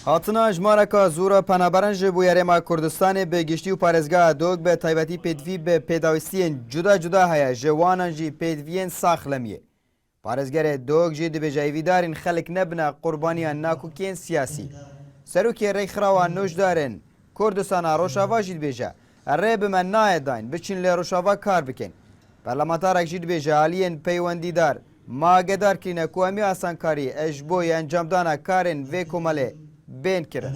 هاتنا جمارکا زورا پنابران جبو یارما کردستان به گشتی و پارزگاه دوگ به تایبتی پیدوی به پیداوستین جدا جدا هیا جوانان جی پیدوین ساخلمیه. پارزگر دوگ جی دبی جایویدارین خلق نبنا قربانیان ناکوکین سیاسی. سروکی ریخراوان نوش دارن کردستان روشاوا جید بیجا. الرب من نایداین بچین لی روشاوا کار بکن. پارلمانتارک جید بیجا آلین پیوندی دار. ماگدار کینه کومی آسانکاری اجبوی انجام دانا کارن وی کماله بین کرد.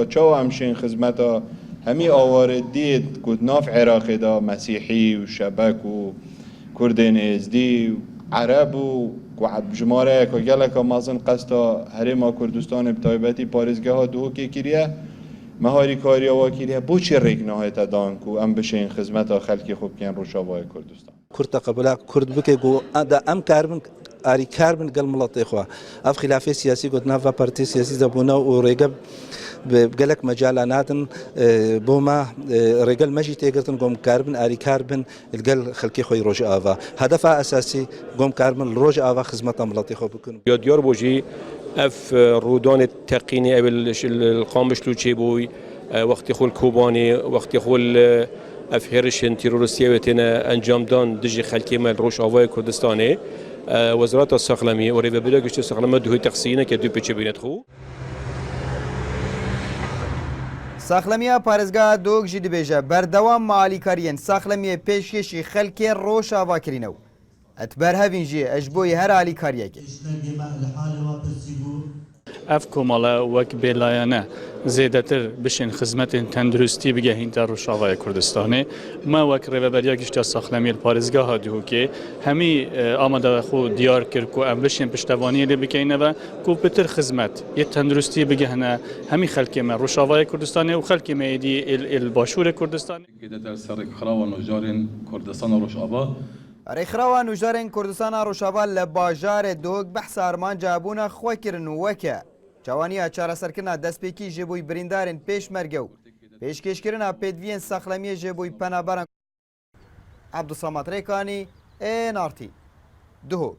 چاو همشین خدمتا همی آوارد دید کود ناف عراقی دا مسیحی و شبک و کردین ازدی و عرب و جماره که گلک مازن قصدا هرما کردستان بتایبتی پارزگاه ها دو که کریه مهاری کاری ها کریه بو چه ریکناه تدان کو ام بشین خدمتا خلکی خوب کن روشاوای کردستان کرد قبلا کرد بکه گو دا ام کاربن آری کاربن قل ملت إخوة أف خلافة سياسي قد نافا بارتي سياسي زبونا ورجب بقلك مجالاناتن بوما رجال مجي تيجرتن قوم كاربن آري كاربن القل خلكي خوي روج آفا هدفها أساسي قوم كاربن روج آفا خدمة ملت إخوة بكون ياديار بوجي اف رودان التقيني او القامش لوچي بوي وقت خول كوباني وقت خول اف هرشن تيرورستيه وتنا انجام دان دجي خلكي مال روش آوای كردستاني وزارت الساخلمی و ریبه گشت ساخلم دوی تقسینه که دو پیچه بینت خو ساخلمیه پارزگاه دوگ جدی بیجه بردوام معالی کارین ساخلمیه پیشکشی خلکی روش آوا کرینو اتبر هفین جی اجبوی هر عالی کاریه که اف کومالا وک بلایانه زیادتر بشین خدمت تندرستی بگهین در روشاوای کردستانه ما وک ریوبریا گشت ساخلمی پارزگاه ها دیو که همی آماده خو دیار کرد کو ام بشین پشتوانی لی بکینه و کو بتر خدمت یه تندرستی بگهنه همی خلک ما روشاوای کردستانه و خلک ما دی الباشور کردستان که در سر خراوان و جارن کردستان روشاوا ریخراوان و جارن کردستان روشاوا لباجار دوگ بحث ارمان جابونا خو کرن وکه جوانی چاره سرکنا دست پیکی جبوی بریندارن پیش مرگو پیش کشکرنا پیدوین ساخلمی جبوی پنابران عبدالصمد ریکانی NRT دهو